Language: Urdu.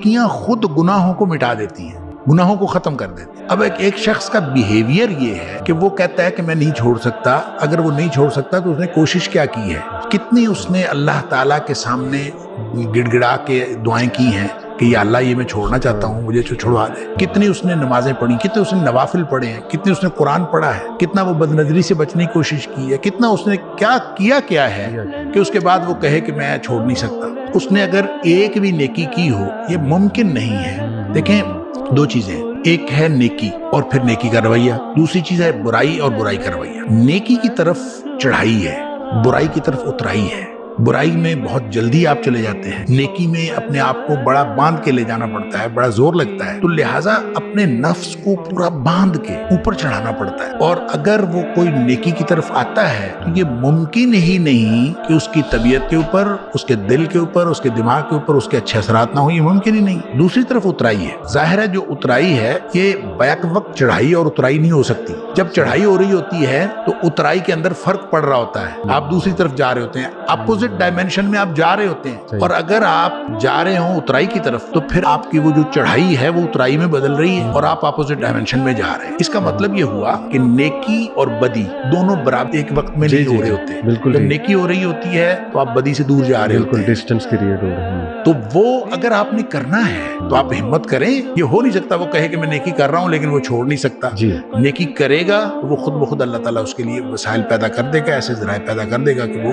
نیکیاں خود گناہوں کو مٹا دیتی ہیں، گناہوں کو ختم کر دیتی ہیں۔ اب ایک شخص کا بیہیویئر یہ ہے کہ وہ کہتا ہے کہ میں نہیں چھوڑ سکتا، اگر وہ نہیں چھوڑ سکتا تو اس نے کوشش کیا کی ہے، کتنی اس نے اللہ تعالیٰ کے سامنے گڑ گڑا کے دعائیں کی ہیں کہ یا اللہ یہ میں چھوڑنا چاہتا ہوں، مجھے چھڑوا دے، کتنی اس نے نمازیں پڑھی، کتنے اس نے نوافل پڑھے ہیں، کتنی اس نے قرآن پڑھا ہے، کتنا وہ بد نظری سے بچنے کی کوشش کی ہے، کتنا اس نے کیا ہے کہ اس کے بعد وہ کہے کہ میں چھوڑ نہیں سکتا۔ اس نے اگر ایک بھی نیکی کی ہو، یہ ممکن نہیں ہے۔ دیکھیں دو چیزیں، ایک ہے نیکی اور پھر نیکی کا رویہ، دوسری چیز ہے برائی اور برائی کا رویہ۔ نیکی کی طرف چڑھائی ہے، برائی کی طرف اترائی ہے۔ برائی میں بہت جلدی آپ چلے جاتے ہیں، نیکی میں اپنے آپ کو بڑا باندھ کے لے جانا پڑتا ہے، بڑا زور لگتا ہے، تو لہٰذا اپنے نفس کو پورا باندھ کے اوپر چڑھانا پڑتا ہے۔ اور اگر وہ کوئی نیکی کی طرف آتا ہے تو یہ ممکن ہی نہیں کہ اس کی طبیعت کے اوپر، اس کے دل کے اوپر، اس کے دماغ کے اوپر اس کے اچھے اثرات نہ ہوں، یہ ممکن ہی نہیں۔ دوسری طرف اترائی ہے، ظاہر ہے جو اترائی ہے یہ بیک وقت چڑھائی اور اترائی نہیں ہو سکتی۔ جب چڑھائی ہو رہی ہوتی ہے تو اترائی کے اندر فرق پڑ رہا ہوتا ہے، آپ دوسری طرف جا رہے ہوتے ہیں، اپوزٹ ڈائمینشن میں آپ جا رہے ہوتے ہیں، اور اگر آپ جا رہے ہوں اترائی کی طرف تو پھر آپ کی وہ جو چڑھائی ہے وہ اترائی میں بدل رہی ہے اور آپ اپوزٹ ڈائمینشن میں جا رہے ہیں۔ اس کا مطلب یہ ہوا کہ نیکی اور بدی دونوں برابر ایک وقت میں نہیں ہو رہے ہوتے۔ جب نیکی ہو رہی ہوتی ہے تو آپ بدی سے دور جا رہے ہوتے ہیں، ڈسٹینس کریٹ ہو رہا ہے۔ تو وہ اگر آپ نے کرنا ہے تو آپ ہمت کریں۔ یہ ہو نہیں سکتا وہ کہے کہ میں نیکی کر رہا ہوں لیکن وہ چھوڑ نہیں سکتا۔ نیکی کرے گا تو وہ خود بخود اللہ تعالیٰ اس کے لیے وسائل پیدا کر دے گا، ایسے ذرائع پیدا کر دے گا کہ وہ